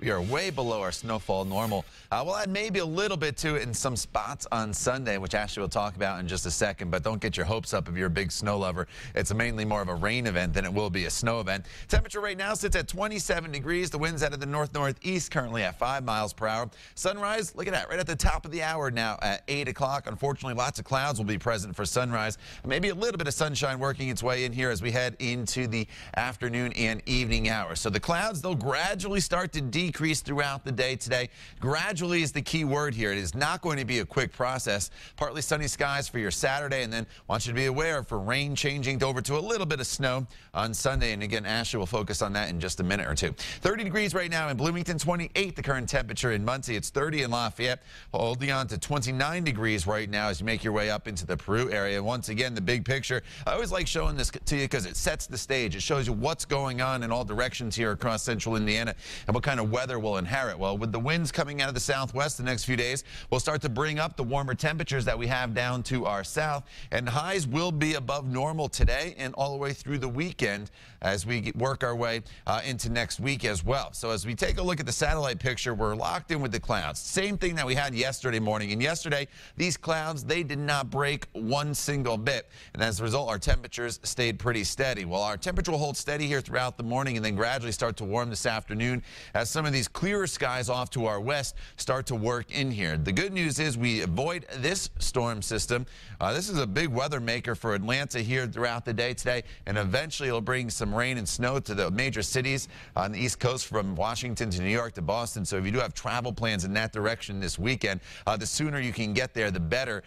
We are way below our snowfall normal. We'll add maybe a little bit to it in some spots on Sunday, which Ashley will talk about in just a second. But don't get your hopes up if you're a big snow lover. It's mainly more of a rain event than it will be a snow event. Temperature right now sits at 27 degrees. The wind's out of the north-northeast, currently at 5 miles per hour. Sunrise, look at that, right at the top of the hour now at 8 o'clock. Unfortunately, lots of clouds will be present for sunrise. Maybe a little bit of sunshine working its way in here as we head into the afternoon and evening hours. So the clouds, they'll gradually start to decrease throughout the day today. Gradually is the key word here. It is not going to be a quick process. Partly sunny skies for your Saturday, and then want you to be aware for rain changing over to a little bit of snow on Sunday. And again, Ashley will focus on that in just a minute or two. 30 degrees right now in Bloomington, 28 the current temperature in Muncie. It's 30 in Lafayette, holding on to 29 degrees right now as you make your way up into the Peru area. Once again, the big picture. I always like showing this to you because it sets the stage. It shows you what's going on in all directions here across central Indiana and what kind of weather we'll inherit. Well, with the winds coming out of the southwest the next few days, we'll start to bring up the warmer temperatures that we have down to our south, and highs will be above normal today and all the way through the weekend as we work our way into next week as well. So as we take a look at the satellite picture, we're locked in with the clouds. Same thing that we had yesterday morning. And yesterday, these clouds, they did not break one single bit. And as a result, our temperatures stayed pretty steady. Well, our temperature will hold steady here throughout the morning and then gradually start to warm this afternoon as some of these clearer skies off to our west start to work in here. The good news is we avoid this storm system. This is a big weather maker for Atlanta here throughout the day today, and eventually it'll bring some rain and snow to the major cities on the East Coast from Washington to New York to Boston. So if you do have travel plans in that direction this weekend, the sooner you can get there, the better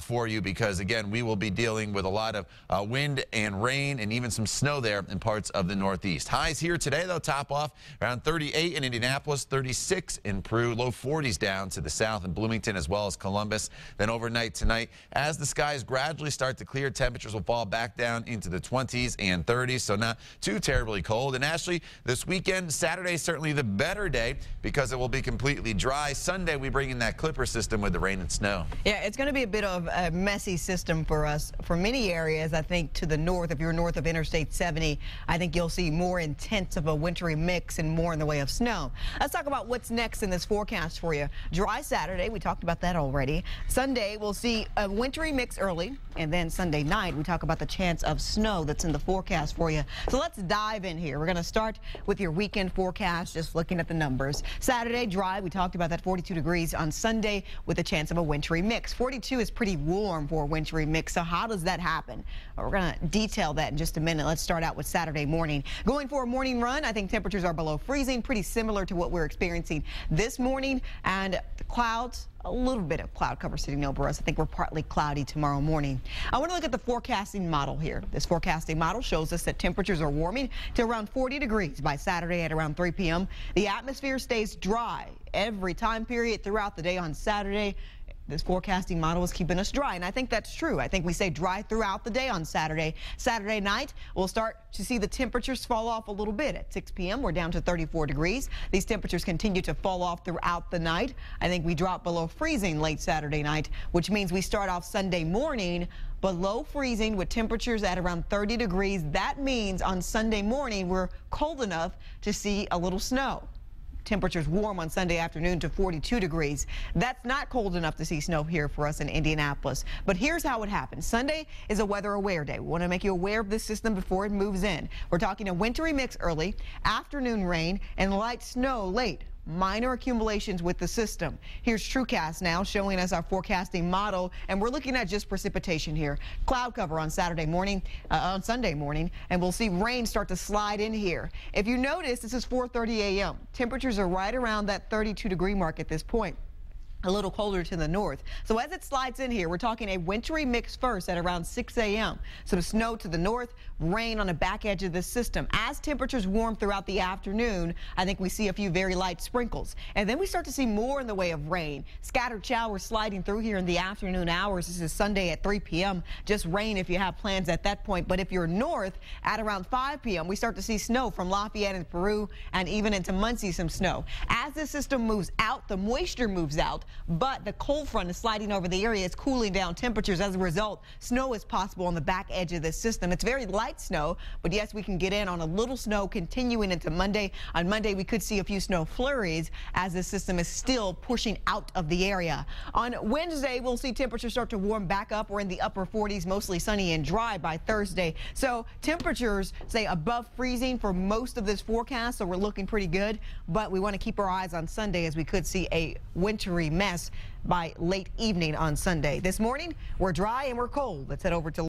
for you, because again, we will be dealing with a lot of wind and rain and even some snow there in parts of the Northeast. Highs here today, though, top off around 38 in Indianapolis, 36 in Peru, low 40s down to the south in Bloomington as well as Columbus. Then overnight tonight, as the skies gradually start to clear, temperatures will fall back down into the 20s and 30s, so not too terribly cold. And Ashley, this weekend, Saturday is certainly the better day because it will be completely dry. Sunday, we bring in that clipper system with the rain and snow. Yeah, it's going to be a bit of a messy system for us. For many areas, I think to the north, if you're north of Interstate 70, I think you'll see more intense of a wintry mix and more in the way of snow. Let's talk about what's next in this forecast for you. Dry Saturday, we talked about that already. Sunday, we'll see a wintry mix early, and then Sunday night, we talk about the chance of snow that's in the forecast for you. So let's dive in here. We're going to start with your weekend forecast, just looking at the numbers. Saturday, dry. We talked about that 42 degrees on Sunday with a chance of a wintry mix. 42 is pretty warm for a wintry mix, so how does that happen? We're going to detail that in just a minute. Let's start out with Saturday morning. Going for a morning run, I think temperatures are below freezing, pretty similar to what we're experiencing this morning, and the clouds, a little bit of cloud cover sitting over us. I think we're partly cloudy tomorrow morning. I want to look at the forecasting model here. This forecasting model shows us that temperatures are warming to around 40 degrees by Saturday at around 3 p.m. The atmosphere stays dry every time period throughout the day on Saturday. This forecasting model is keeping us dry, and I think that's true. I think we stay dry throughout the day on Saturday. Saturday night, we'll start to see the temperatures fall off a little bit. At 6 p.m., we're down to 34 degrees. These temperatures continue to fall off throughout the night. I think we drop below freezing late Saturday night, which means we start off Sunday morning below freezing with temperatures at around 30 degrees. That means on Sunday morning, we're cold enough to see a little snow. Temperatures warm on Sunday afternoon to 42 degrees. That's not cold enough to see snow here for us in Indianapolis. But here's how it happens. Sunday is a weather aware day. We want to make you aware of this system before it moves in. We're talking a wintry mix early, afternoon rain, and light snow late. Minor accumulations with the system. Here's TrueCast now showing us our forecasting model, and we're looking at just precipitation here. Cloud cover on Sunday morning, and we'll see rain start to slide in here. If you notice, this is 4:30 a.m. Temperatures are right around that 32-degree mark at this point. A little colder to the north. So as it slides in here, we're talking a wintry mix first at around 6 a.m. Some snow to the north, rain on the back edge of the system. As temperatures warm throughout the afternoon, I think we see a few very light sprinkles. And then we start to see more in the way of rain. Scattered showers sliding through here in the afternoon hours. This is Sunday at 3 p.m. Just rain if you have plans at that point. But if you're north at around 5 p.m., we start to see snow from Lafayette and Peru and even into Muncie, some snow. As the system moves out, the moisture moves out. but the cold front is sliding over the area. It's cooling down temperatures. As a result, snow is possible on the back edge of this system. It's very light snow, but yes, we can get in on a little snow continuing into Monday. On Monday, we could see a few snow flurries as the system is still pushing out of the area. On Wednesday, we'll see temperatures start to warm back up. We're in the upper 40s, mostly sunny and dry by Thursday. So temperatures stay above freezing for most of this forecast, so we're looking pretty good. But we want to keep our eyes on Sunday, as we could see a wintry mess by late evening on Sunday. This morning, we're dry and we're cold. Let's head over to